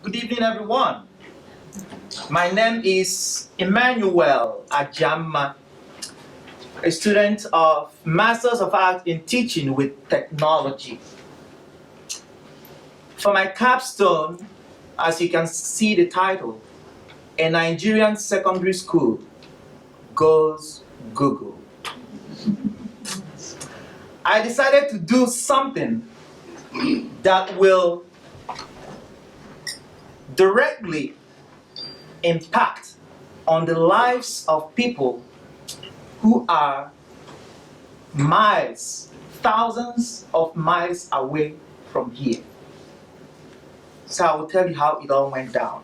Good evening, everyone. My name is Emmanuel Ajanma, a student of Masters of Art in Teaching with Technology. For my capstone, as you can see the title, A Nigerian Secondary School Goes Google. I decided to do something that will directly impact on the lives of people who are miles, thousands of miles away from here. So I will tell you how it all went down.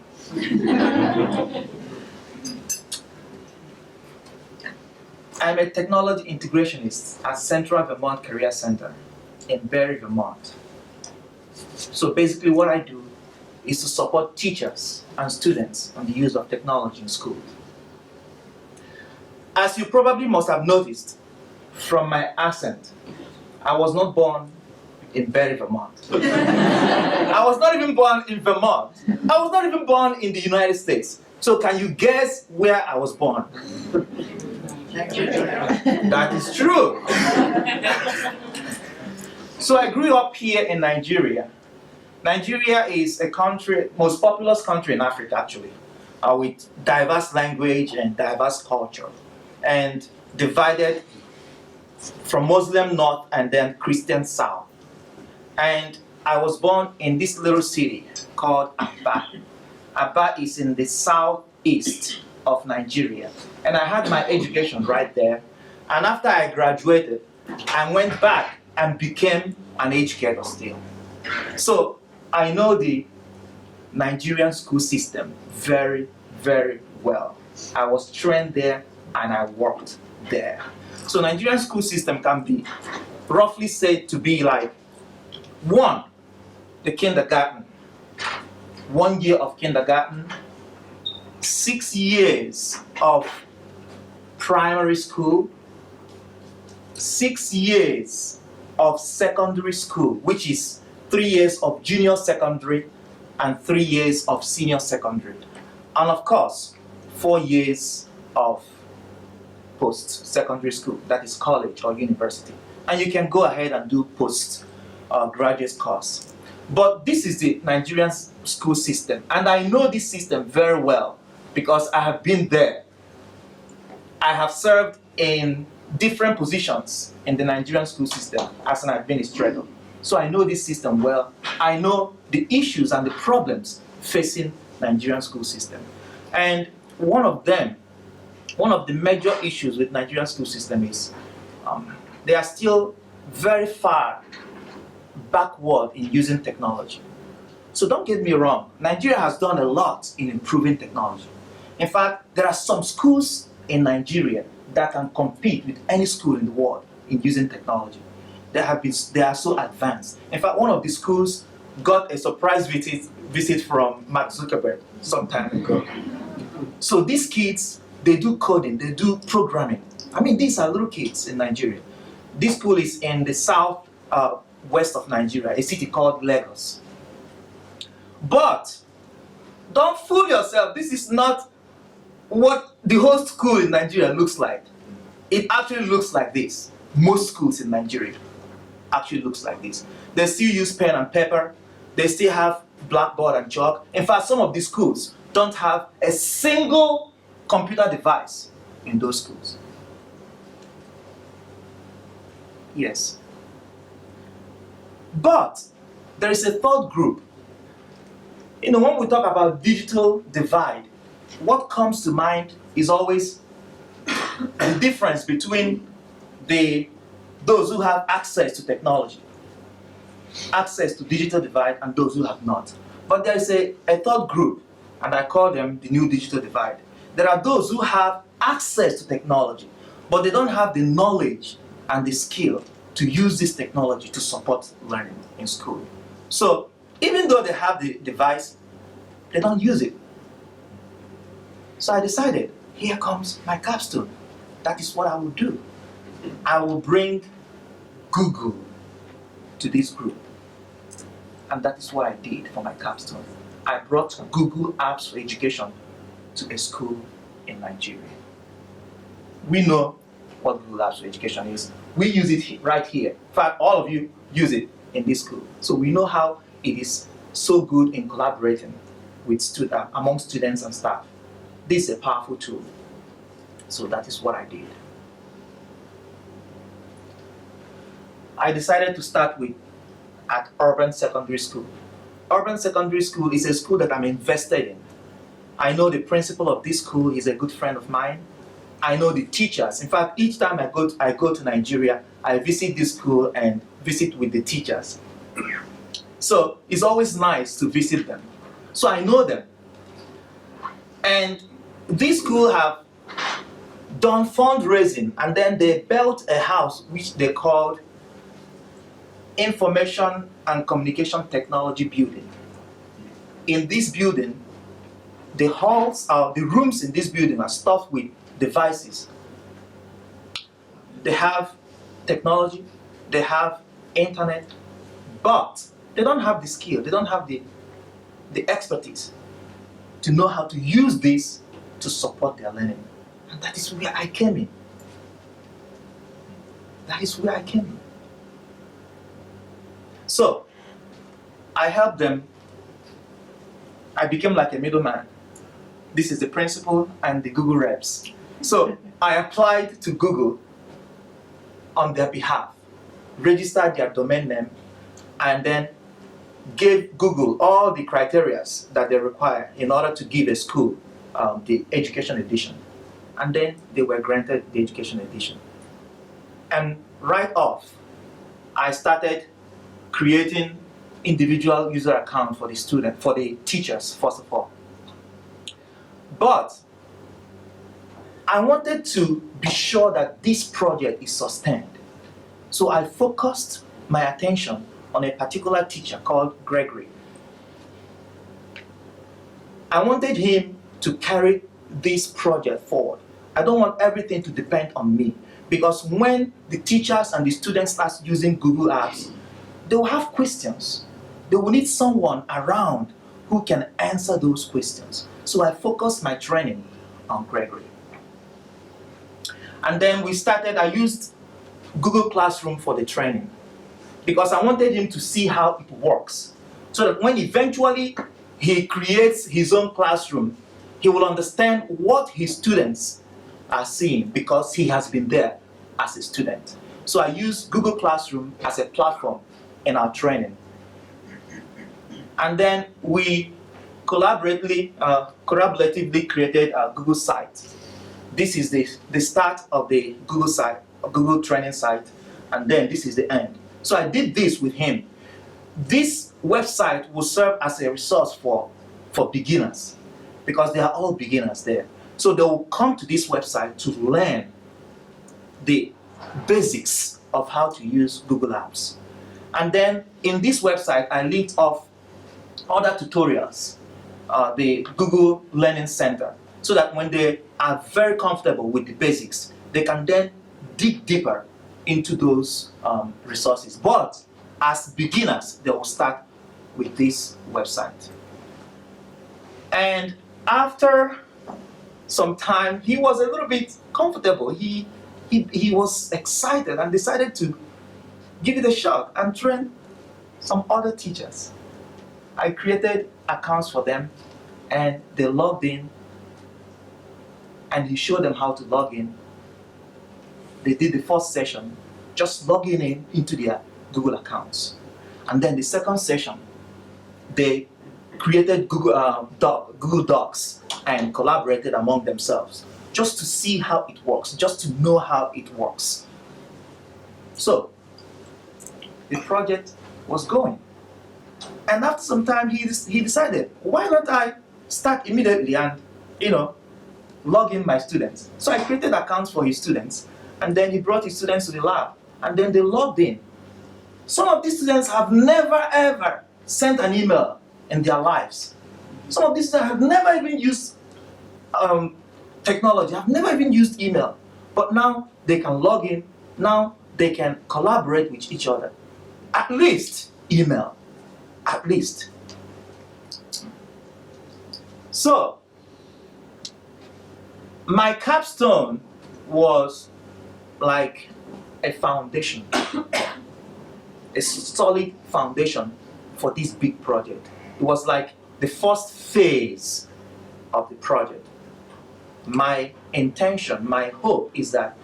I'm a technology integrationist at Central Vermont Career Center in Barre, Vermont. So basically what I do is to support teachers and students on the use of technology in schools. As you probably must have noticed from my accent, I was not born in Barre, Vermont. I was not even born in Vermont. I was not even born in the United States. So can you guess where I was born? That is true. So I grew up here in Nigeria. Nigeria is a country, most populous country in Africa actually, with diverse language and diverse culture, and divided from Muslim north and then Christian south. And I was born in this little city called Aba. Aba is in the southeast of Nigeria. And I had my education right there. And after I graduated, I went back and became an educator still. So I know the Nigerian school system very, very well. I was trained there and I worked there. So Nigerian school system can be roughly said to be like 1, the kindergarten, 1 year of kindergarten, 6 years of primary school, 6 years of secondary school, which is 3 years of junior secondary and 3 years of senior secondary. And of course, 4 years of post-secondary school, that is college or university. And you can go ahead and do post-graduate course. But this is the Nigerian school system, and I know this system very well because I have been there. I have served in different positions in the Nigerian school system as an administrator. So I know this system well. I know the issues and the problems facing Nigerian school system. And one of the major issues with Nigerian school system is they are still very far backward in using technology. So don't get me wrong, Nigeria has done a lot in improving technology. In fact, there are some schools in Nigeria that can compete with any school in the world in using technology. They are so advanced. In fact, one of the schools got a surprise visit from Mark Zuckerberg some time ago. So these kids, they do coding, they do programming. I mean, these are little kids in Nigeria. This school is in the south west of Nigeria, a city called Lagos. But don't fool yourself, this is not what the whole school in Nigeria looks like. It actually looks like this. Most schools in Nigeria actually looks like this. They still use pen and paper. They still have blackboard and chalk. In fact, some of these schools don't have a single computer device in those schools. Yes. But there is a third group. You know, when we talk about digital divide, what comes to mind is always the difference between those who have access to technology, access to digital divide, and those who have not. But there is a third group, and I call them the new digital divide. There are those who have access to technology, but they don't have the knowledge and the skill to use this technology to support learning in school. So even though they have the device, they don't use it. So I decided, here comes my capstone. That is what I will do. I will bring Google to this group. And that is what I did for my capstone. I brought Google Apps for Education to a school in Nigeria. We know what Google Apps for Education is. We use it right here. In fact, all of you use it in this school. So we know how it is so good in collaborating with among students and staff. This is a powerful tool. So that is what I did. I decided to start at Urbane Secondary School. Urbane Secondary School is a school that I'm invested in. I know the principal of this school is a good friend of mine. I know the teachers. In fact, each time I go to Nigeria, I visit this school and visit with the teachers. So it's always nice to visit them. So I know them. And this school have done fundraising, and then they built a house which they called Information and Communication Technology Building. In this building, the rooms in this building are stuffed with devices. They have technology, they have internet, but they don't have the skill, they don't have the expertise to know how to use this to support their learning. And that is where I came in. That is where I came in. So, I helped them. I became like a middleman. This is the principal and the Google reps. So, I applied to Google on their behalf, registered their domain name, and then gave Google all the criteria that they require in order to give a school the education edition. And then they were granted the education edition. And right off, I started creating individual user accounts for the teachers, first of all. But I wanted to be sure that this project is sustained. So I focused my attention on a particular teacher called Gregory. I wanted him to carry this project forward. I don't want everything to depend on me, because when the teachers and the students start using Google Apps, they will have questions. They will need someone around who can answer those questions. So I focused my training on Gregory. And then I used Google Classroom for the training, because I wanted him to see how it works, so that when eventually he creates his own classroom, he will understand what his students are seeing, because he has been there as a student. So I used Google Classroom as a platform in our training. And then we collaboratively created a Google site. This is the start of the Google site, Google training site, and then this is the end. So I did this with him. This website will serve as a resource for beginners, because they are all beginners there. So they will come to this website to learn the basics of how to use Google Apps. And then in this website, I linked off other tutorials, the Google Learning Center, so that when they are very comfortable with the basics, they can then dig deeper into those resources. But as beginners, they will start with this website. And after some time, he was a little bit comfortable. He was excited and decided to give it a shot and train some other teachers. I created accounts for them, and they logged in, and he showed them how to log in. They did the first session just logging into their Google accounts. And then the second session, they created Google Docs and collaborated among themselves, just to see how it works, just to know how it works. So the project was going. And after some time, he decided, why don't I start immediately and, log in my students? So I created accounts for his students, and then he brought his students to the lab, and then they logged in. Some of these students have never ever sent an email in their lives. Some of these students have never even used technology, have never even used email. But now they can log in, now they can collaborate with each other. At least email, at least. So, my capstone was like a foundation, a solid foundation for this big project. It was like the first phase of the project. My intention, my hope is that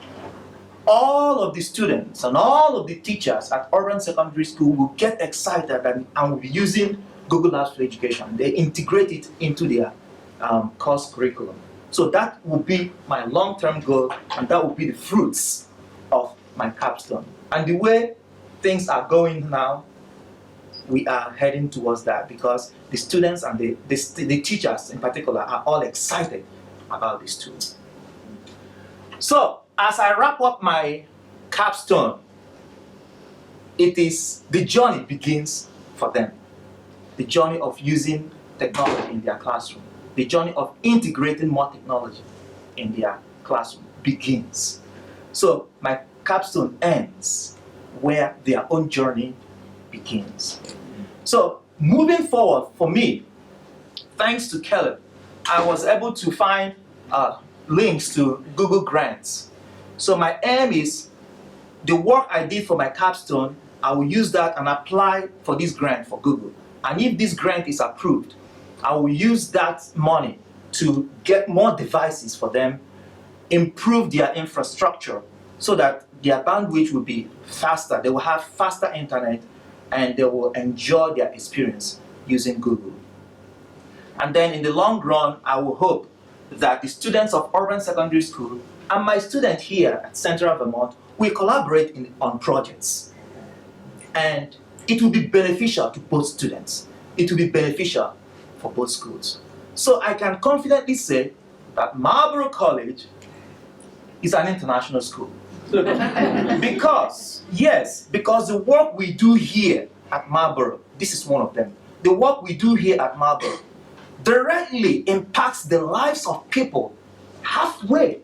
all of the students and all of the teachers at Urbane Secondary School will get excited and will be using Google Apps for Education. They integrate it into their course curriculum. So that will be my long-term goal, and that will be the fruits of my capstone. And the way things are going now, we are heading towards that because the students and the teachers in particular are all excited about this tool. So, as I wrap up my capstone, the journey begins for them. The journey of using technology in their classroom. The journey of integrating more technology in their classroom begins. So my capstone ends where their own journey begins. So moving forward for me, thanks to Caleb, I was able to find links to Google Grants. So my aim is the work I did for my capstone, I will use that and apply for this grant for Google. And if this grant is approved, I will use that money to get more devices for them, improve their infrastructure so that their bandwidth will be faster. They will have faster internet and they will enjoy their experience using Google. And then in the long run, I will hope that the students of Urbane Secondary School and my student here at Central Vermont will collaborate on projects. And it will be beneficial to both students. It will be beneficial for both schools. So I can confidently say that Marlborough College is an international school. Because the work we do here at Marlborough, this is one of them, the work we do here at Marlborough directly impacts the lives of people halfway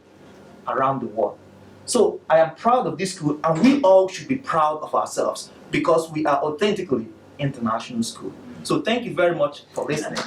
around the world. So I am proud of this school, and we all should be proud of ourselves because we are authentically international school. So thank you very much for listening.